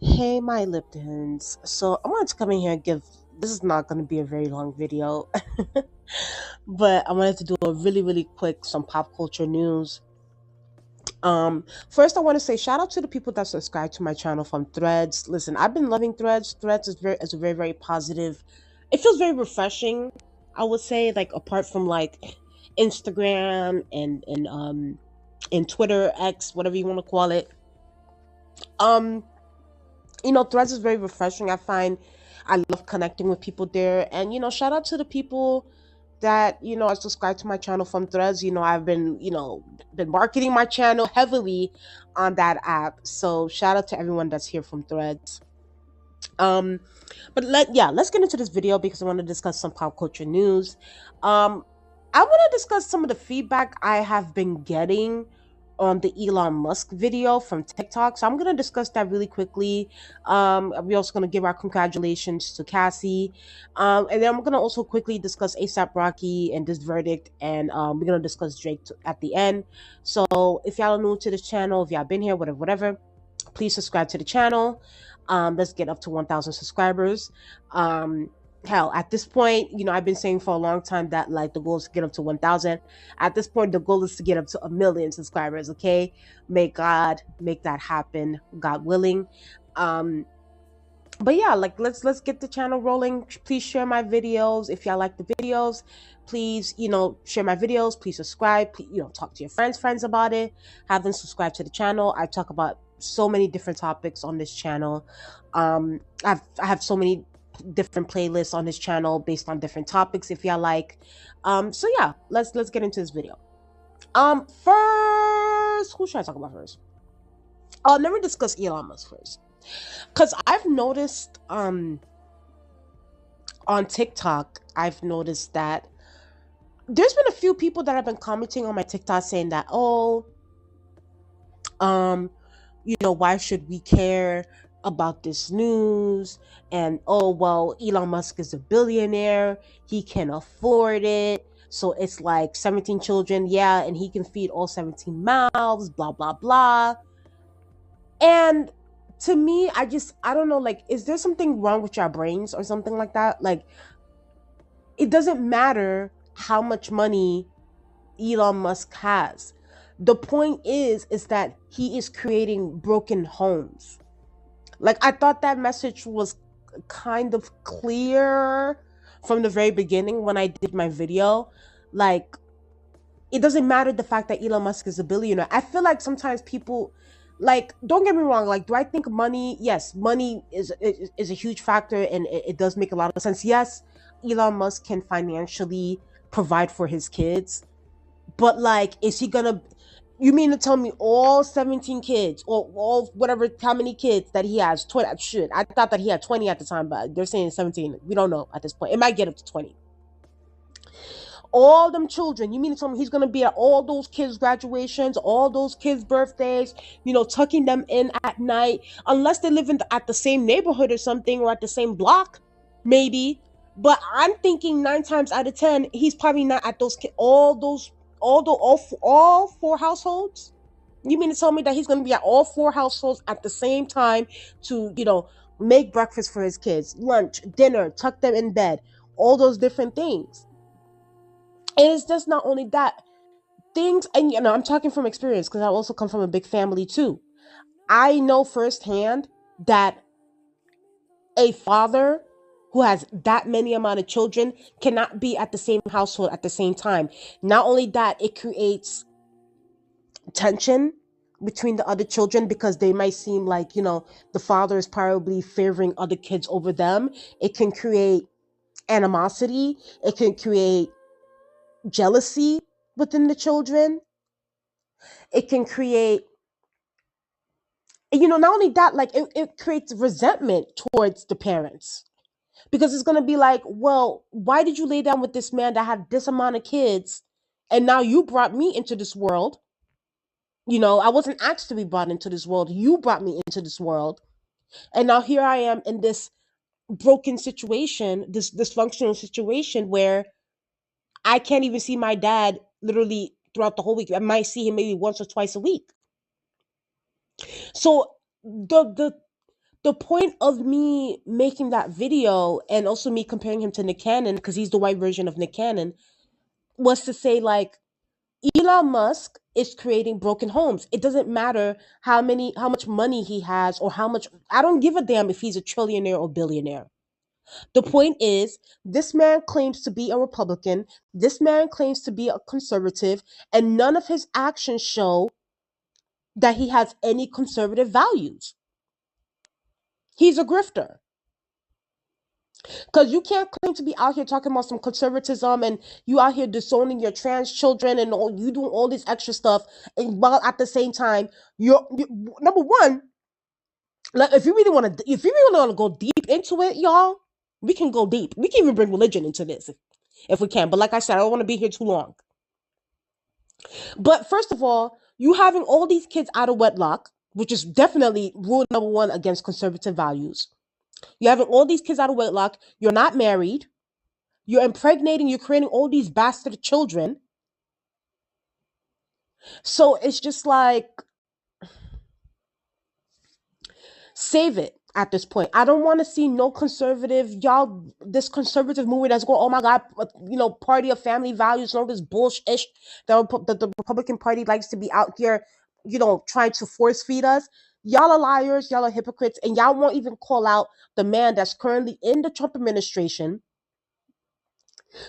Hey, my Liptons. So I wanted to come in here and give. This is not going to be a very long video, but I wanted to do a really quick some pop culture news. First I want to say shout out to the people that subscribe to my channel from Threads. Listen, I've been loving Threads. Threads is a very positive. It feels very refreshing. I would say, like, apart from like Instagram and Twitter X, whatever you want to call it. Um, Threads is very refreshing. I find I love connecting with people there. And, shout out to the people that, are subscribed to my channel from Threads. I've been marketing my channel heavily on that app. So shout out to everyone that's here from Threads. Um, but let's get into this video because I want to discuss some pop culture news. Um, I want to discuss some of the feedback I have been getting on the Elon Musk video from TikTok. So I'm going to discuss that really quickly. We're also going to give our congratulations to Cassie. And then I'm going to also quickly discuss asaprocky and this verdict. And we're going to discuss Drake at the end. So if y'all are new to this channel, if y'all been here, whatever, please subscribe to the channel. Let's get up to 1,000 subscribers. Hell, at this point, I've been saying for a long time that, like, the goal is to get up to 1,000. At this point, the goal is to get up to 1,000,000 subscribers. Okay, may God make that happen, God willing. But yeah, like, let's get the channel rolling. Please share my videos if y'all like the videos. Please, share my videos. Please subscribe. Please, talk to your friends about it. Have them subscribe to the channel. I talk about so many different topics on this channel. I have so many different playlists on this channel based on different topics if y'all like. So yeah, let's get into this video. First, who should I talk about first? Let me discuss Elon Musk first, because I've noticed on TikTok, I've noticed that there's been a few people that have been commenting on my TikTok saying that, oh, um, why should we care about this news? And, oh, well, Elon Musk is a billionaire. He can afford it. So it's like 17 children. Yeah. And he can feed all 17 mouths, blah, blah, blah. And to me, I don't know, like, is there something wrong with your brains or something like that? Like, it doesn't matter how much money Elon Musk has. The point is that he is creating broken homes. Like, I thought that message was kind of clear from the very beginning when I did my video. Like, it doesn't matter the fact that Elon Musk is a billionaire. I feel like sometimes people, like, don't get me wrong, like, do I think money? Yes, money is a huge factor, and it does make a lot of sense. Yes, Elon Musk can financially provide for his kids, but, like, is he gonna, you mean to tell me all 17 kids, or all whatever, how many kids that he has? 20. Shit, I thought that he had 20 at the time, but they're saying 17. We don't know at this point. It might get up to 20. All them children, you mean to tell me he's gonna be at all those kids' graduations, all those kids' birthdays, tucking them in at night, unless they live at the same neighborhood or something, or at the same block, maybe. But I'm thinking 9 times out of 10, he's probably not at all four households. You mean to tell me that he's gonna be at all four households at the same time to, make breakfast for his kids, lunch, dinner, tuck them in bed, all those different things? And it's just not only that, things, and I'm talking from experience because I also come from a big family too. I know firsthand that a father who has that many amount of children cannot be at the same household at the same time. Not only that, it creates tension between the other children because they might seem like, the father is probably favoring other kids over them. It can create animosity. It can create jealousy within the children. It can create, not only that, like, it creates resentment towards the parents because it's going to be like, well, why did you lay down with this man that had this amount of kids, and now you brought me into this world? I wasn't asked to be brought into this world. You brought me into this world, and now here I am in this broken situation, this dysfunctional situation where I can't even see my dad literally throughout the whole week. I might see him maybe once or twice a week. So the The point of me making that video and also me comparing him to Nick Cannon, because he's the white version of Nick Cannon, was to say like Elon Musk is creating broken homes. It doesn't matter how much money he has or how much, I don't give a damn if he's a trillionaire or billionaire. The point is, this man claims to be a Republican, this man claims to be a conservative, and none of his actions show that he has any conservative values. He's a grifter. Because you can't claim to be out here talking about some conservatism and you out here disowning your trans children and all you doing all this extra stuff, and while at the same time you number one, like if you really want to go deep into it, y'all, we can go deep. We can even bring religion into this if we can. But like I said, I don't want to be here too long. But first of all, you having all these kids out of wedlock, which is definitely rule number one against conservative values. You're having all these kids out of wedlock. You're not married. You're impregnating. You're creating all these bastard children. So it's just like, save it at this point. I don't want to see no conservative, y'all, this conservative movie that's going, oh my God, party of family values, all this bullshit that the Republican Party likes to be out here, trying to force feed us. Y'all are liars, y'all are hypocrites, and y'all won't even call out the man that's currently in the Trump administration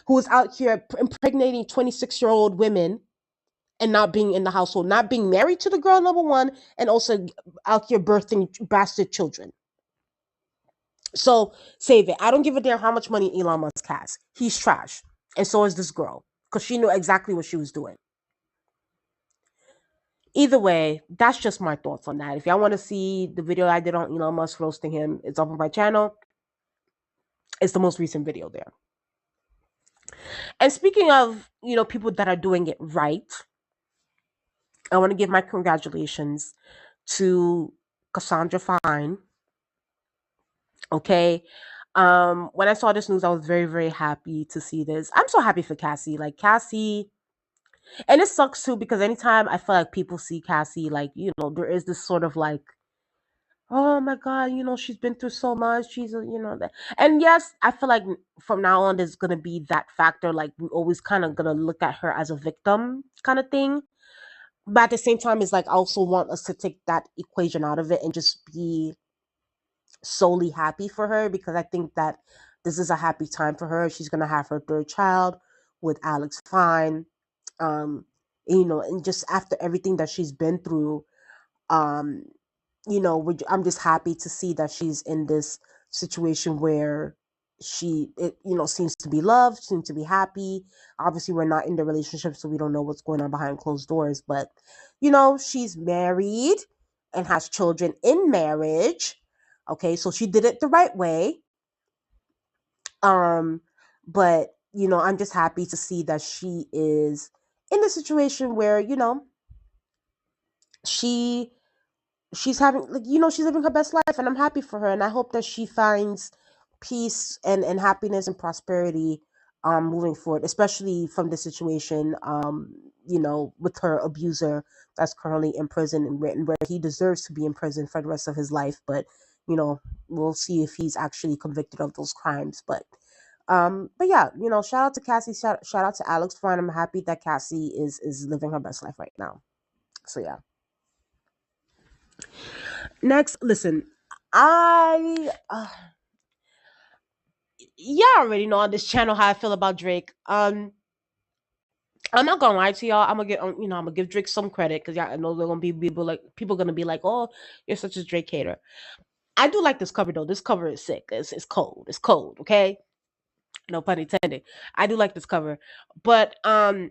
who is out here impregnating 26-year-old women and not being in the household, not being married to the girl, number one, and also out here birthing bastard children. So save it. I don't give a damn how much money Elon Musk has. He's trash. And so is this girl. Because she knew exactly what she was doing. Either way, that's just my thoughts on that. If y'all want to see the video I did on Elon Musk roasting him, it's up on my channel. It's the most recent video there. And speaking of, people that are doing it right, I want to give my congratulations to Cassandra Fine. Okay. When I saw this news, I was very, very happy to see this. I'm so happy for Cassie. Like Cassie, and it sucks too because anytime I feel like people see Cassie, like, there is this sort of like, oh my God, she's been through so much. She's that. And yes, I feel like from now on there's gonna be that factor, like we always kind of gonna look at her as a victim kind of thing. But at the same time, it's like I also want us to take that equation out of it and just be solely happy for her, because I think that this is a happy time for her. She's gonna have her third child with Alex Fine. Um, and just after everything that she's been through, um, I'm just happy to see that she's in this situation where seems to be loved, seems to be happy. Obviously, we're not in the relationship, so we don't know what's going on behind closed doors. But she's married and has children in marriage. Okay, so she did it the right way. But I'm just happy to see that she is in the situation where she she's having, like, she's living her best life, and I'm happy for her, and I hope that she finds peace and happiness and prosperity moving forward, especially from the situation with her abuser that's currently in prison, and where he deserves to be in prison for the rest of his life. But we'll see if he's actually convicted of those crimes. But yeah, shout out to Cassie, shout out to Alex Fine. I'm happy that Cassie is living her best life right now. So yeah. Next, listen, I y'all already know on this channel how I feel about Drake. I'm not gonna lie to y'all. I'm gonna give Drake some credit because y'all I know there gonna be people gonna be like, oh, you're such a Drake hater. I do like this cover though. This cover is sick. It's cold. It's cold. Okay, no pun intended. I do like this cover, but I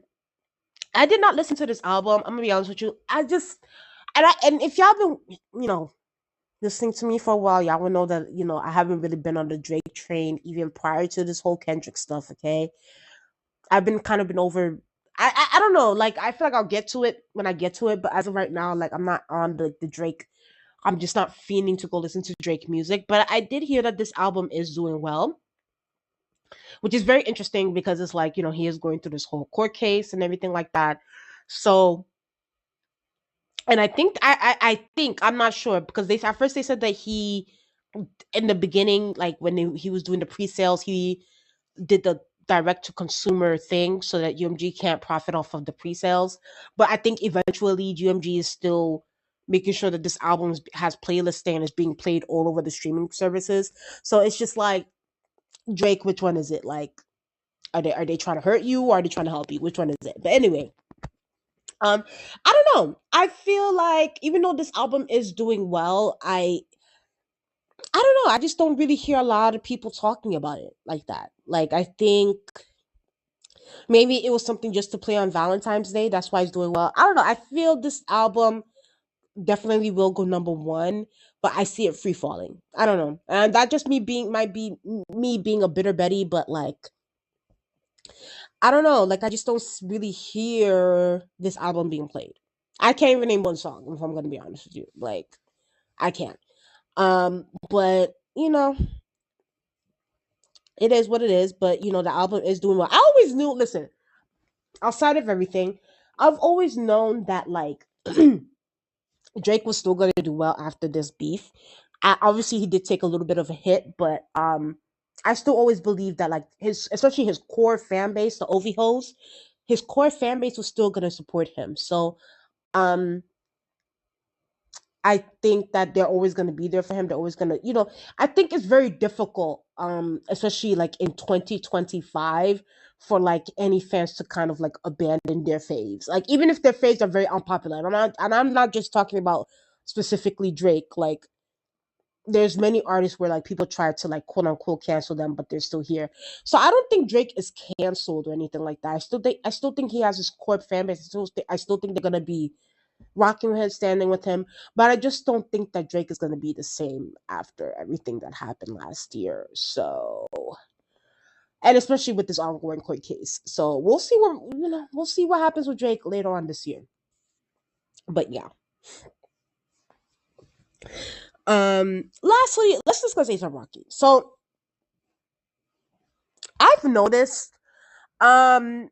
did not listen to this album. I'm gonna be honest with you. And if y'all been listening to me for a while, y'all will know that I haven't really been on the Drake train even prior to this whole Kendrick stuff. Okay, I've been over. I don't know. Like I feel like I'll get to it when I get to it, but as of right now, like I'm not on the Drake. I'm just not fiending to go listen to Drake music. But I did hear that this album is doing well, which is very interesting because it's like he is going through this whole court case and everything like that. So, and I think I'm not sure because at first they said that he in the beginning, like when he was doing the pre-sales, he did the direct to consumer thing so that UMG can't profit off of the pre-sales. But I think eventually UMG is still making sure that this album has playlist and is being played all over the streaming services. So it's just like, Drake, which one is it? Like, are they trying to hurt you or are they trying to help you? Which one is it? But anyway, um, I don't know. I feel like even though this album is doing well, I don't know. I just don't really hear a lot of people talking about it like that. Like, I think maybe it was something just to play on Valentine's Day. That's why it's doing well. I don't know. I feel this album definitely will go number one, but I see it free falling. I don't know. And that just me being might be me being a bitter Betty, but like, I don't know. Like, I just don't really hear this album being played. I can't even name one song if I'm gonna be honest with you. Like, I can't. But it is what it is. But the album is doing well. I always knew. Listen, outside of everything, I've always known that like Drake was still going to do well after this beef. Obviously, he did take a little bit of a hit, but I still always believe that like especially his core fan base, the Ovi hoes, his core fan base was still going to support him. So um, I think that they're always going to be there for him. They're always going to, I think it's very difficult, especially like in 2025, for like any fans to kind of like abandon their faves. Like even if their faves are very unpopular, and I'm not just talking about specifically Drake. Like there's many artists where like people try to like quote unquote cancel them, but they're still here. So I don't think Drake is canceled or anything like that. I still think he has his core fan base. I still think they're gonna be rocking with him, standing with him. But I just don't think that Drake is going to be the same after everything that happened last year. So, and especially with this ongoing court case. So we'll see what happens with Drake later on this year. But yeah. Lastly, let's discuss asaprocky. So I've noticed um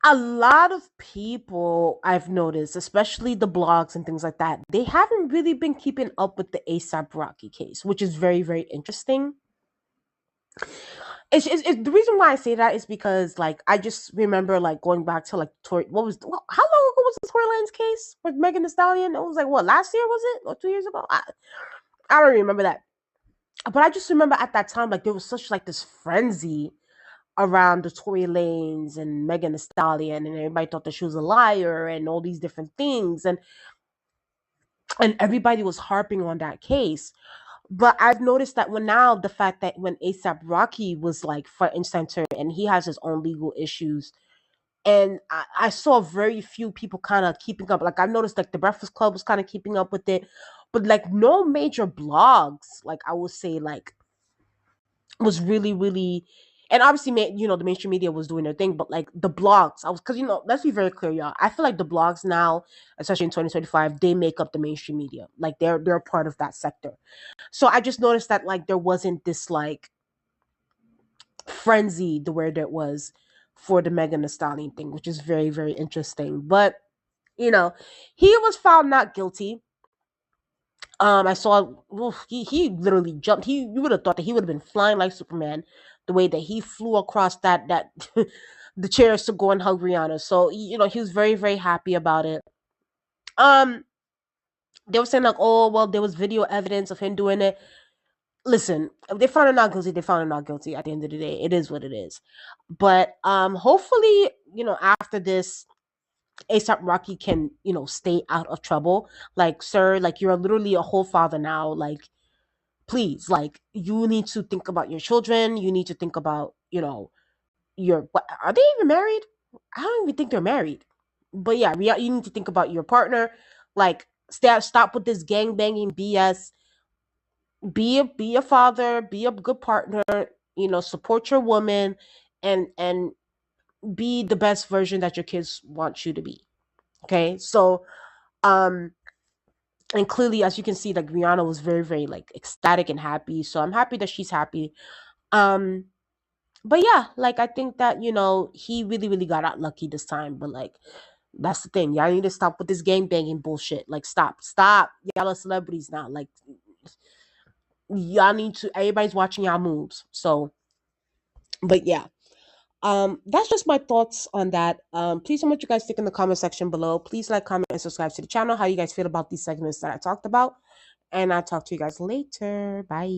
a lot of people I've noticed, especially the blogs and things like that, they haven't really been keeping up with the ASAP Rocky case, which is very, very interesting. It's the reason why I say that is because like I just remember like going back to like how long ago was the Tory Lanez case with Megan Thee Stallion? It was like what, last year was it, or 2 years ago? I don't remember that, but I just remember at that time like there was such like this frenzy around the Tory Lanez and Megan Thee Stallion, and everybody thought that she was a liar and all these different things, and everybody was harping on that case. But I've noticed that the fact that when ASAP Rocky was like front and center and he has his own legal issues, and I saw very few people kind of keeping up. Like I've noticed like the Breakfast Club was kind of keeping up with it, but like no major blogs, like I would say, like was really, really, and obviously, the mainstream media was doing their thing, but like the blogs, I was, because let's be very clear, y'all. I feel like the blogs now, especially in 2025, they make up the mainstream media. Like they're a part of that sector. So I just noticed that like there wasn't this like frenzy the way there was for the Megan Thee Stallion thing, which is very, very interesting. But you know, he was found not guilty. I saw, he literally jumped. You would have thought that he would have been flying like Superman, the way that he flew across that the chairs to go and hug Rihanna. So he was very, very happy about it. Um, they were saying like, oh well, there was video evidence of him doing it. Listen, if they found him not guilty, they found him not guilty. At the end of the day, it is what it is. But hopefully, after this, ASAP Rocky can, stay out of trouble. Like, sir, like you're literally a whole father now. Like, please, like you need to think about your children. You need to think about, are they even married? I don't even think they're married. But yeah, you need to think about your partner. Like, stop with this gang banging BS. Be a father, be a good partner, support your woman, and be the best version that your kids want you to be. Okay? So, um and clearly, as you can see, like Rihanna was very, very like ecstatic and happy. So I'm happy that she's happy. Um but yeah, like I think that, he really, really got out lucky this time. But like that's the thing. Y'all need to stop with this gang banging bullshit. Like stop. Y'all are celebrities now. Like y'all need to, everybody's watching y'all moves. So, but yeah. That's just my thoughts on that. Please tell me what you guys think in the comment section below. Please like, comment, and subscribe to the channel. How you guys feel about these segments that I talked about. And I'll talk to you guys later. Bye.